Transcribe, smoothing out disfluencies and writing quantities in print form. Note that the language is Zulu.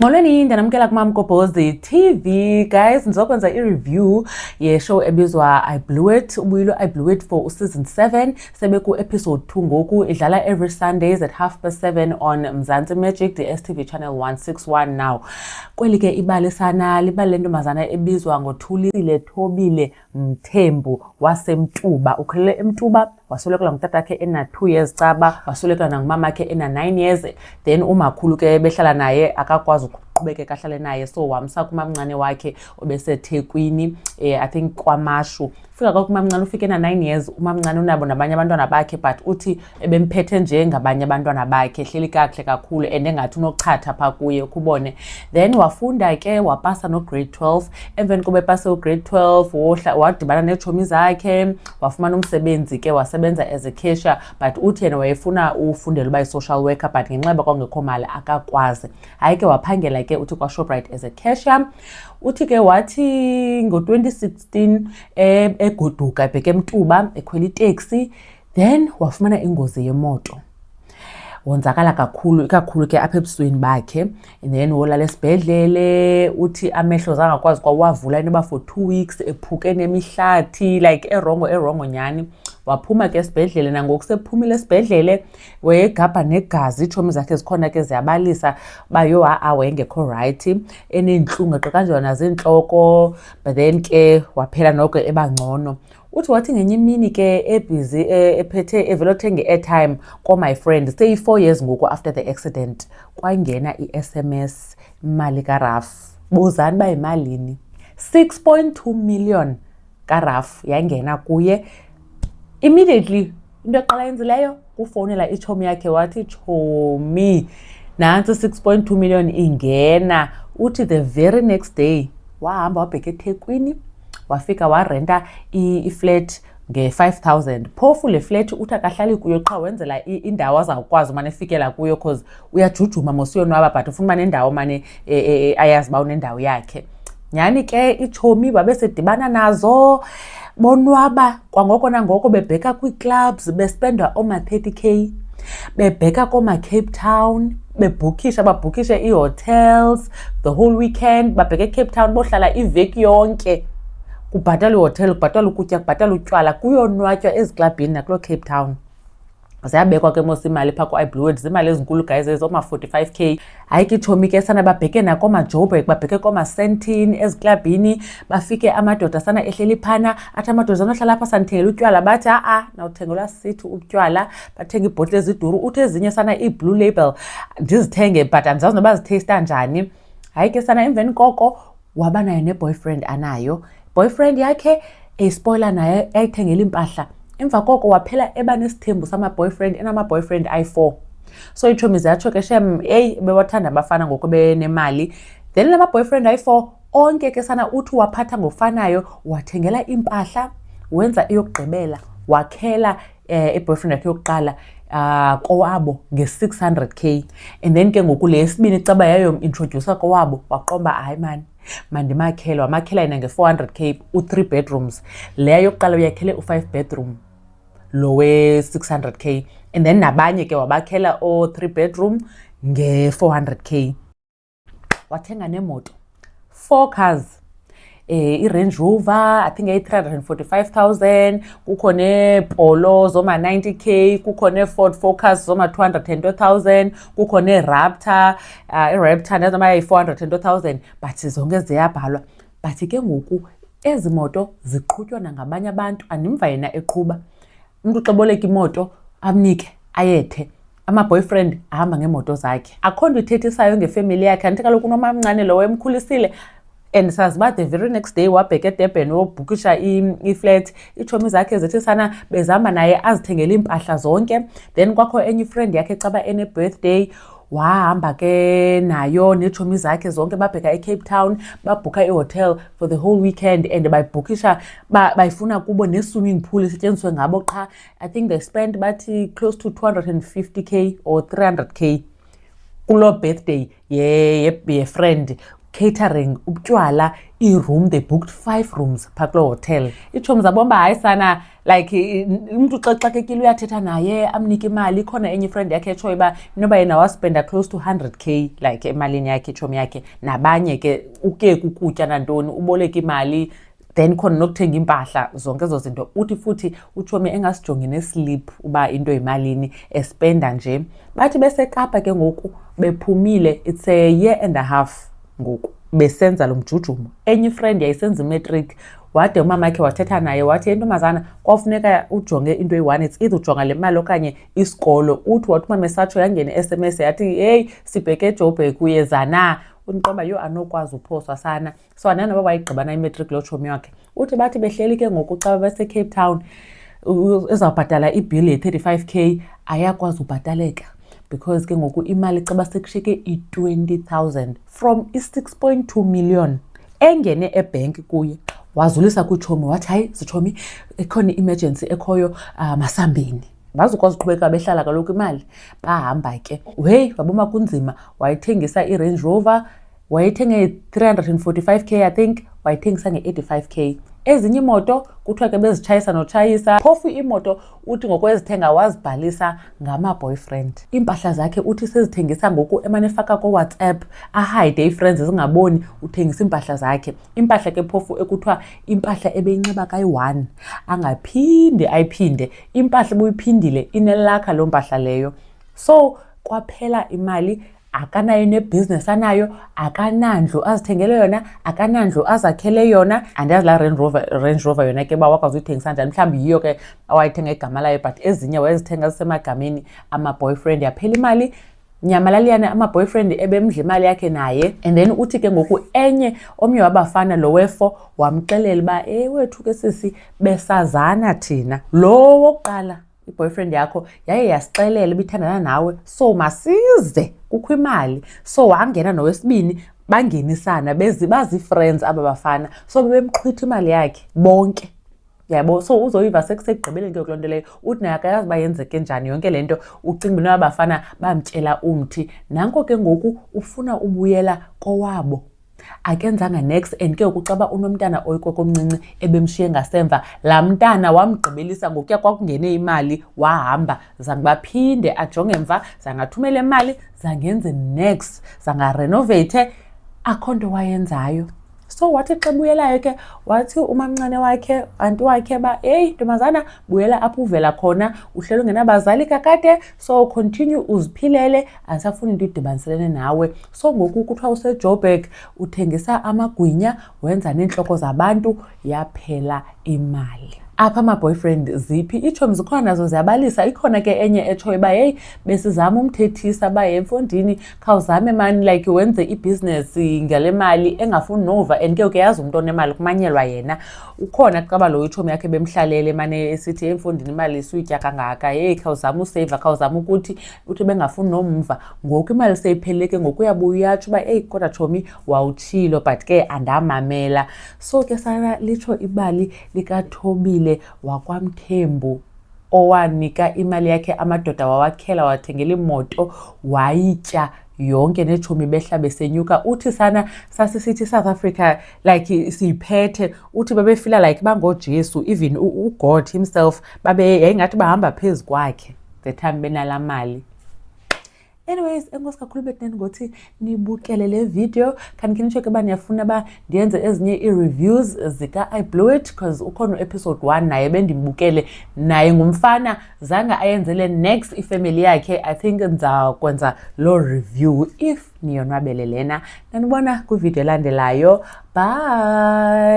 Molweni, ndanamkela kuMamgobhozi TV. Guys, ndizokwenza i-review ye-show ebizwa I Blew It. Ubuyilo I Blew It for season 7. Sebeku episode 2 ngoku. Idlala every Sundays at 7:30 on Mzansi Magic, the STV channel 161 now. Kweli ke ibali sana, libali lentombazana ebizwa ngoThulisile Thobile Mthembu waseMtuba. Ukhulele eMtuba, waswelekela ngutatakhe ena 2 years caba, waswelekela nangumamakhe ena 9 years. Then umakhulu ke behlala naye akakwazi ukuqhubeka ahlale naye, so wamsa kumamncane wakhe obeseThekwini, I think kwaMashu. Fika kwakumamncane ufike na 9 years, umamncane unabo nabanye abantwana bakhe, but uthi ebemphethe nje ngabanye abantwana bakhe, hleli kakuhle kakhulu and engathi unochatha pha kuye ukubone. Then wafunda ke wapasa no grade 12. Emveni kobe pase grade 12 wadibana neetshomi zakhe, wafumana umsebenzi ke wasebenza as a cashier, but uthi yena wayefuna ufundela uba yi-social worker, but ngenxa yoba kwangekho mali akakwazi. Hayi ke waphangela ke uthi kwaShoprite as a cashier. Uthi ke wathi ngo-2016 egoduka ebheke eMtuba ekhwela iteksi, then wafumana ingozi yemoto. Wonzakala kakhulu ke apha ebusweni bakhe, and then wolala esibhedlele. Uthi amehlo zangakwazi kwawavula inoba for 2 weeks, ephuke nemihlathi, like erongo nyani. Waphuma ke esibhedlele, nangoku sephumile esibhedlele wayegabha negazi, itshomi zakhe zikhona ke ziyabalisa bayo wayengekho right, eneentlungu eqaqanjelwa nazintloko, but then ke waphela noko ebangcono. Uthi wathi ngenye imini ke ebusy ephethe evelothe nge-airtime my friend, stay 4 years ngoku after the accident, kwangena i-SMS imali kaRaf. Buzani uba yimalini? 6.2 million kaRaf yangena kuye. Immediately into eqala yenzileyo kufowunela itshomi yakhe, wathi tshomi nantsi 6.2 million ingena. Uthi the very next day wahamba wabheka eThekwini, wafika warenta iflat nge-5,000. Phofu le flat uthi akahlali kuyo qha wenzela indawo azawukwazi umane efikela kuyo, cause uyajujuma mosiyonwaba, but ufuna nendawo mane ayazi uba unendawo yakhe. Nyani ke itshomi babesedibana nazo, bonwaba kwangoko nangoko, bebheka kwii-clubs, bespenda oma-30k, bebheka koma-Cape Town, babhukishe ii-hotels the whole weekend. Babheke eCape Town bohlala iveki yonke, kubhatalwa ihotel, kubhatalwa ukutya, kubhatalwa utywala, kuyonwatywa eziklabhini nakuloo Cape Town. Ziyabekwa ke mos imali phaa ku-I Blew It, zimali ezinkulu guys, ezoma-45k. Hayi ke itshomi ke sana babheke nakoma-Joburg, babheke koma-Sandton eziklabhini. Bafike amadoda sana ehleli phana, athi amadoda anohlala apha sanithengela utywala, bathi nawuthengelwa sithi utywala, bathenga iibhotile eziduru. Uthi ezinye sana ii-Blue Label ndizithenge, but andizazi noba zitheyista njani. Hayi ke sana emveni koko waba nayo ne-boyfriend anayo. Boyfriend yakhe espoiler naye ayithengela impahla. Emva koko waphela eba nesithembu sama-boyfriend, enama-boyfriend ayi-4. So itshomi zatsho ke shem, bewathanda abafana ngoku benemali. Then lama-boyfriend ayi-4 onke ke sana uthi waphatha ngofanayo, wathengela impahla, wenza eyokugqibela, wakhela i-boyfriend yakhe yokuqala kowabo nge-600k. And then ke ngoku le yesibini caba yayomintroducer kowabo, waqomba hayi man mandimakhele, wamakhela yena nge-400k u-3 bedrooms. Le yokuqala uyakhele u-5 bedroom, lo we-600k. And then nabanye ke wabakhela o-3 bedroom nge-400k. Wathenga nemoto, 4 cars, i-Range Rover I think yayi-345,000, kukho nePolo zoma-90k, kukho neFord Focus zoma-200,000, kukho neRaptor, iRaptor nezoma yayi-400,000, but zonke ziyabhalwa. But ke ngoku ezi moto ziqhutywa nangabanye abantu, animva yena eqhuba. Umntu xeboleka imoto amnike ayethe, ama-boyfriend ahamba ngeemoto zakhe. Akho nto ithethisayo ngefemeli yakhe, andithi kaloku unomamncane lo wemkhulisile. And sazi uba the very next day wabheka eDurban wobhukisha iflat. Iitshomi zakhe zithi sana bezihamba naye azithengele iimpahla zonke. Then kwakho enye ifriend yakhe caba ene-birthday, wahamba ke nayo neetshomi zakhe zonke, babheka eCape Town, babhukha ihotel for the whole weekend, and bayibhukisha bayifuna kubo ne-swimming pool isetyenziswe ngabo qha. I think they spent bathi close to 250k or 300k kuloo birthday ye-friend. catering, ubutywala, i-room, they booked 5 rooms phaa kuloo hotel. Iitshomi zabomba hayi sana like umntu xa xakekile uyathetha naye amnike imali. Ikhona enye ifriend yakhe etshoyo uba inoba yena waspenda close to 100k like emalini yakhe itshomi yakhe, nabanye ke ukeki ukutya nantoni uboleka imali, then khona nokuthenga impahla, zonke ezo zinto. Uthi futhi utshomi engasijongi neslip uba into yimalini, espenda nje. Bathi beseKapa ke ngoku bephumile, it's a year and a half ngoku besenza lo mjujumo. Enye ifriend yayisenza imatric, wade umama wakhe wathetha naye wathi intombazana kwafuneka ujonge into eyi-1, it's either ujonga le mali okanye isikolo. Uthi wathi umama esatsho yangene SMS yathi hey sibheke eJoburg uyeza na. Undiqoba yo anokwazi uphoswa sana. So anana noba wayigqiba na imatric lo tshomi wakhe. Uthi bathi behleli ke ngoku xa bese-Cape Town ezawubhatala ibill ye-35k ayakwazi ubhataleka because ke ngoku imali xa basekushiyeke i-20,000 from i-6.2 million engene ebhenki kuye. Wazulisa kwitshomi wathi hayi zitshomi ekhona i-emergency ekhoyo masambeni. Bazukwazi uqhubeka behlala kaloku imali. Bahamba ke hey waboma kunzima, wayithengisa i-Range Rover, wayithenga 345k I think, wayithengisa nge-85k. Ezinye imoto kuthiwa ke bezitshayisa notshayisa, phofu imoto uthi ngokwezithenga wazibhalisa ngama-boyfriend. Iimpahla zakhe uthi sezithengisa ngoku emanefaka koWhatsApp ahide ii-friends zingaboni, uthengisa iimpahla zakhe. Impahla ke phofu ekuthiwa impahla ebeyinxiba kayi-1 angaphinde ayiphinde, impahla buyiphindile inelakha loo mpahla leyo. So kwaphela imali, akanayo nebhizinesi anayo, akanandlu azithengele yona, akanandlu azakhele yona. Andazi la Range Rover yona ke uba wakwazi uyithengisa njani, mhlawumbi yiyo ke awayithenga igama layo, but ezinye wayezithenga zisemagameni ama-boyfriend. Yaphela imali, nyamalaliyana ama-boyfriend ebemdla imali yakhe naye. And then uthi ke ngoku omnye wabafana lo we-4 wamxelela uba wethu ke sisi besazana thina. Lo wokuqala i-boyfriend yakho yaye yasixelela ibithandana nawe, so masize kukho imali. So wangena nowesibini bangenisana bazi-friends aba bafana, so bebemqhwitha imali yakhe bonke. Yabo, so uzoyiva sekusegqibeleni ke kuloo nto leyo. Uthi naye akayazi uba yenzeke njani yonke le nto, ucinga uba abafana bamtyela umthi. Nanko ke ngoku ufuna ubuyela kowabo, akenzanga next. And ke ukuxaba unomntana oyikokomncinci ebemshiye ngasemva, laa mntana wamgqibelisa ngokuya kwakungene imali wahamba. Zange baphinde ajonge emva, zangathumela imali, zangenze next, zangarenovate, akho nto wayenzayo. So wathi xa buyelayo ke wathi umamncane wakhe, anti wakhe ba ntombazana buyela apho uvela khona, uhleli ungenabazali kakade, so continue uziphilele, andisafuni into idibaniselene nawe. So ngoku kuthiwa useJoburg uthengisa amagwinya, wenza neentloko zabantu, yaphela imali. Apha ama-boyfriend ziphi iitshomi zikhona nazo ziyabalisa. Ikhona ke enye etshoyo uba hey besizama umthethisa uba mfondini khawuzame mani like wenze ibhizinesi ngale mali, engafuni nova. And ke yazi umntu onemali kumanyelwa yena. Ukhona kuqaba lo itshomi yakhe bemhlalele mane esithi mfondini imali suyitya kangaka, hey khawuzama useva, khawuzama uthi bengafuni nomva. Ngoku imali seyiphelele ke ngoku uyabuya uyatsho uba kodwa tshomi wawutshilo but ke andamamela. So ke sana litsho ibali likaThobile wakwaMthembu owanika imali yakhe amadoda wawakhela, wathengela imoto, wayitya yonke neetshomi behla besenyuka. Uthi sana sasisithi South Africa like siyiphethe, uthi babefila like bangoJesu, even uGod himself yayingathi bahamba phezu kwakhe the time benala mali. Anyways, enkosi kakhulu bethu ngothi nibukele le video. Khanikhe nitsho ke uba niyafuna uba ndiyenze ezinye ii-reviews zika-I Blew It, because ukhona episode 1 naye bendimbukele, naye ngumfana zange ayenzele next ifamily yakhe. I think ndizakwenza lo review if niyonwabele lena. Nanibona kwivideo elandelayo. Bye.